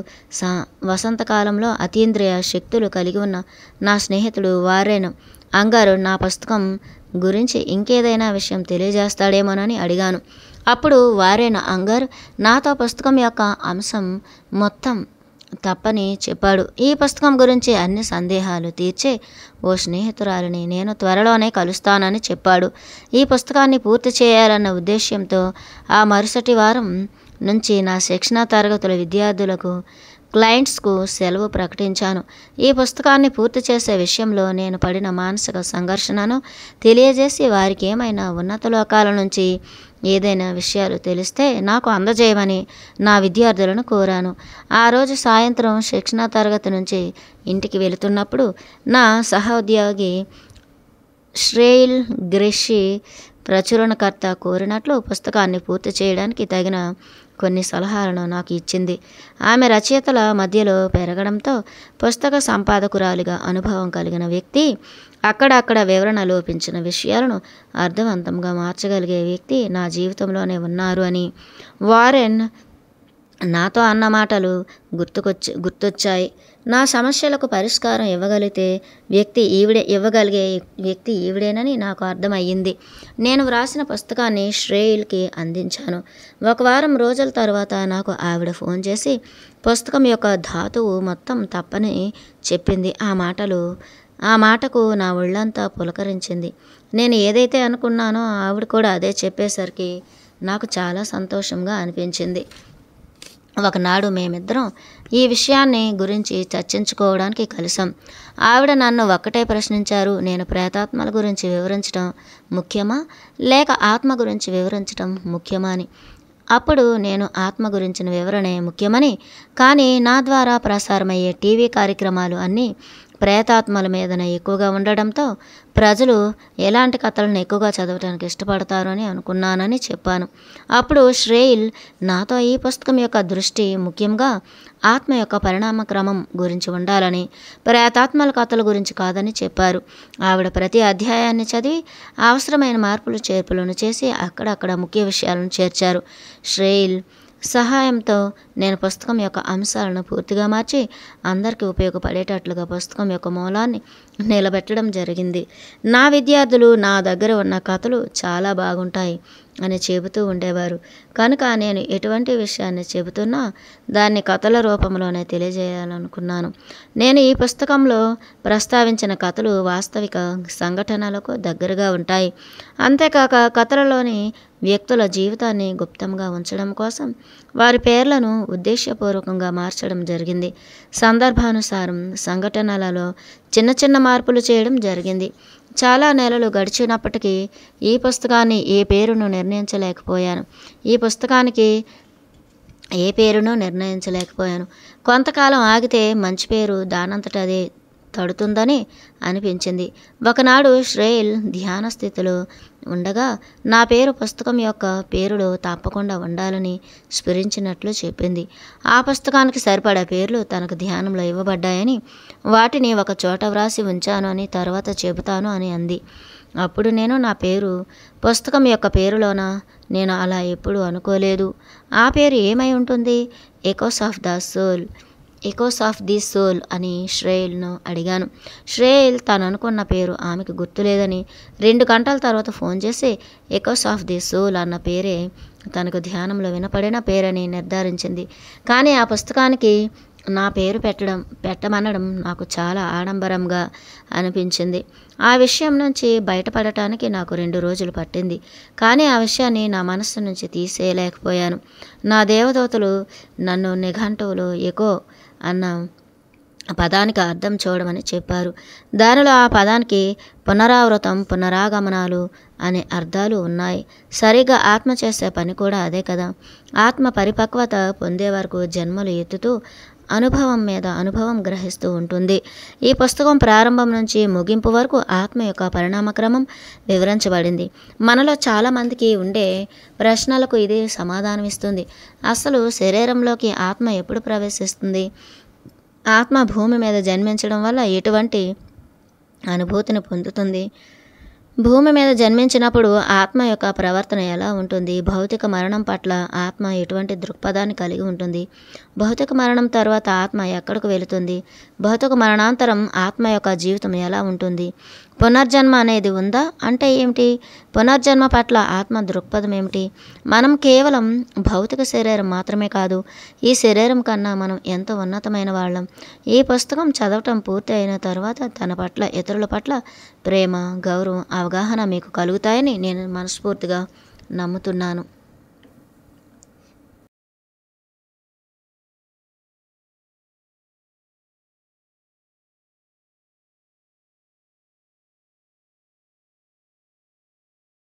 వసంతకాలంలో అతీంద్రియ శక్తులు కలిగి ఉన్న నా స్నేహితుడు వారెన్ అంగర్ నా పుస్తకం గురించి ఇంకేదైనా విషయం తెలియజేస్తాడేమోనని అడిగాను. అప్పుడు వారెన్ అంగర్ నాతో పుస్తకం యొక్క అంశం మొత్తం తప్పని చెప్పాడు. ఈ పుస్తకం గురించి అన్ని సందేహాలు తీర్చే ఓ స్నేహితురాలిని నేను త్వరలోనే కలుస్తానని చెప్పాడు. ఈ పుస్తకాన్ని పూర్తి చేయాలన్న ఉద్దేశ్యంతో ఆ మరుసటి వారం నుంచి నా శిక్షణా తరగతుల విద్యార్థులకు, క్లయింట్స్కు సెలవు ప్రకటించాను. ఈ పుస్తకాన్ని పూర్తి చేసే విషయంలో నేను పడిన మానసిక సంఘర్షణను తెలియజేసి వారికి ఏమైనా ఉన్నత లోకాల నుంచి ఏదైనా విషయాలు తెలిస్తే నాకు అందజేయమని నా విద్యార్థులను కోరాను. ఆ రోజు సాయంత్రం శిక్షణా తరగతి నుంచి ఇంటికి వెళుతున్నప్పుడు నా సహోద్యోగి శ్రేయిల్ గ్రెషి ప్రచురణకర్త కోరినట్లు పుస్తకాన్ని పూర్తి చేయడానికి తగిన కొన్ని సలహాలను నాకు ఇచ్చింది. ఆమె రచయితల మధ్యలో పెరగడంతో పుస్తక సంపాదకురాలిగా అనుభవం కలిగిన వ్యక్తి, అక్కడక్కడ వివరణ లోపించిన విషయాలను అర్థవంతంగా మార్చగలిగే వ్యక్తి నా జీవితంలోనే ఉన్నారు అని వారెన్ నాతో అన్న మాటలు గుర్తొచ్చాయి. నా సమస్యలకు పరిష్కారం ఇవ్వగలిగే వ్యక్తి ఈవిడేనని నాకు అర్థమయ్యింది. నేను వ్రాసిన పుస్తకాన్ని శ్రేయిల్కి అందించాను. ఒక వారం రోజుల తర్వాత నాకు ఆవిడ ఫోన్ చేసి పుస్తకం యొక్క ధాతువు మొత్తం తప్పని చెప్పింది. ఆ మాటకు నా ఒళ్ళంతా పులకరించింది. నేను ఏదైతే అనుకున్నానో ఆవిడ కూడా అదే చెప్పేసరికి నాకు చాలా సంతోషంగా అనిపించింది. ఒకనాడు మేమిద్దరం ఈ విషయాన్ని గురించి చర్చించుకోవడానికి కలిసాం. ఆవిడ నన్ను ఒక్కటే ప్రశ్నించారు, నేను ప్రేతాత్మల గురించి వివరించడం ముఖ్యమా లేక ఆత్మ గురించి వివరించడం ముఖ్యమా అని. అప్పుడు నేను ఆత్మ గురించిన వివరణే ముఖ్యమని, కానీ నా ద్వారా ప్రసారమయ్యే టీవీ కార్యక్రమాలు అన్నీ ప్రేతాత్మల మీదనే ఎక్కువగా ఉండడంతో ప్రజలు ఎలాంటి కథలను ఎక్కువగా చదవడానికి ఇష్టపడతారు అని అనుకున్నానని చెప్పాను. అప్పుడు శ్రేయిల్ నాతో ఈ పుస్తకం యొక్క దృష్టి ముఖ్యంగా ఆత్మ యొక్క పరిణామ క్రమం గురించి ఉండాలని, ప్రేతాత్మల కథల గురించి కాదని చెప్పారు. ఆవిడ ప్రతి అధ్యాయాన్ని చదివి అవసరమైన మార్పులు చేర్పులను చేసి అక్కడక్కడ ముఖ్య విషయాలను చేర్చారు. శ్రేయిల్ సహాయంతో నేను పుస్తకం యొక్క అంశాలను పూర్తిగా మార్చి అందరికీ ఉపయోగపడేటట్లుగా పుస్తకం యొక్క మూలాన్ని నిలబెట్టడం జరిగింది. నా విద్యార్థులు నా దగ్గర ఉన్న కథలు చాలా బాగుంటాయి అని చెబుతూ ఉండేవారు. కనుక నేను ఎటువంటి విషయాన్ని చెబుతున్నా దాన్ని కథల రూపంలోనే తెలియజేయాలనుకున్నాను. నేను ఈ పుస్తకంలో ప్రస్తావించిన కథలు వాస్తవిక సంఘటనలకు దగ్గరగా ఉంటాయి. అంతేకాక కథలలోని వ్యక్తుల జీవితాన్ని గుప్తంగా ఉంచడం కోసం వారి పేర్లను ఉద్దేశపూర్వకంగా మార్చడం జరిగింది. సందర్భానుసారం సంఘటనలలో చిన్న చిన్న మార్పులు చేయడం జరిగింది. చాలా నెలలు గడిచినప్పటికీ ఈ పుస్తకాన్ని ఏ పేరును నిర్ణయించలేకపోయాను. కొంతకాలం ఆగితే మంచి పేరు దానంతట అదే తడుతుందని అనిపించింది. ఒకనాడు శ్రేయిల్ ధ్యాన స్థితిలో ఉండగా నా పేరు పుస్తకం యొక్క పేరులో తప్పకుండా ఉండాలని స్ఫురించినట్లు చెప్పింది. ఆ పుస్తకానికి సరిపడా పేర్లు తనకు ధ్యానంలో ఇవ్వబడ్డాయని, వాటిని ఒక చోట వ్రాసి ఉంచాను అని తర్వాత చెబుతాను అని అంది. అప్పుడు నేను నా పేరు పుస్తకం యొక్క పేరులోన నేను అలా ఎప్పుడూ అనుకోలేదు. ఆ పేరు ఏమై ఉంటుంది? ఎకోస్ ఆఫ్ ది సోల్ అని శ్రేయిల్ను అడిగాను. శ్రేయిల్ తను అనుకున్న పేరు ఆమెకు గుర్తులేదని 2 గంటల తర్వాత ఫోన్ చేసి ఎకోస్ ఆఫ్ ది సోల్ అన్న పేరే తనకు ధ్యానంలో వినపడిన పేరని నిర్ధారించింది. కానీ ఆ పుస్తకానికి నా పేరు పెట్టమనడం నాకు చాలా ఆడంబరంగా అనిపించింది. ఆ విషయం నుంచి బయటపడటానికి నాకు 2 రోజులు పట్టింది. కానీ ఆ విషయాన్ని నా మనస్సు నుంచి తీసేయలేకపోయాను. నా దేవదూతలు నన్ను నిఘంటువులో ఎకో అన్న పదానికి అర్థం చూడమని చెప్పారు. దానిలో ఆ పదానికి పునరావృతం, పునరాగమనాలు అనే అర్థాలు ఉన్నాయి. సరిగ్గా ఆత్మ చేసే పని కూడా అదే కదా. ఆత్మ పరిపక్వత పొందే వరకు జన్మలు ఎత్తుతూ అనుభవం మీద అనుభవం గ్రహిస్తూ ఉంటుంది. ఈ పుస్తకం ప్రారంభం నుంచి ముగింపు వరకు ఆత్మ యొక్క పరిణామక్రమం వివరించబడింది. మనలో చాలామందికి ఉండే ప్రశ్నలకు ఇది సమాధానం ఇస్తుంది. అసలు శరీరంలోకి ఆత్మ ఎప్పుడు ప్రవేశిస్తుంది? ఆత్మ భూమి మీద జన్మించడం వల్ల ఎటువంటి అనుభూతిని పొందుతుంది? భూమి మీద జన్మించినప్పుడు ఆత్మ యొక్క ప్రవర్తన ఎలా ఉంటుంది? భౌతిక మరణం పట్ల ఆత్మ ఎటువంటి దృక్పథాన్ని కలిగి ఉంటుంది? భౌతిక మరణం తర్వాత ఆత్మ ఎక్కడికి వెళుతుంది? భౌతిక మరణాంతరం ఆత్మ యొక్క జీవితం ఎలా ఉంటుంది? పునర్జన్మ అనేది ఉందా? అంటే ఏమిటి? పునర్జన్మ పట్ల ఆత్మ దృక్పథం ఏమిటి? మనం కేవలం భౌతిక శరీరం మాత్రమే కాదు, ఈ శరీరం కన్నా మనం ఎంతో ఉన్నతమైన వాళ్ళం. ఈ పుస్తకం చదవటం పూర్తి అయిన తర్వాత తన పట్ల, ఇతరుల పట్ల ప్రేమ, గౌరవం, అవగాహన మీకు కలుగుతాయని నేను మనస్ఫూర్తిగా నమ్ముతున్నాను.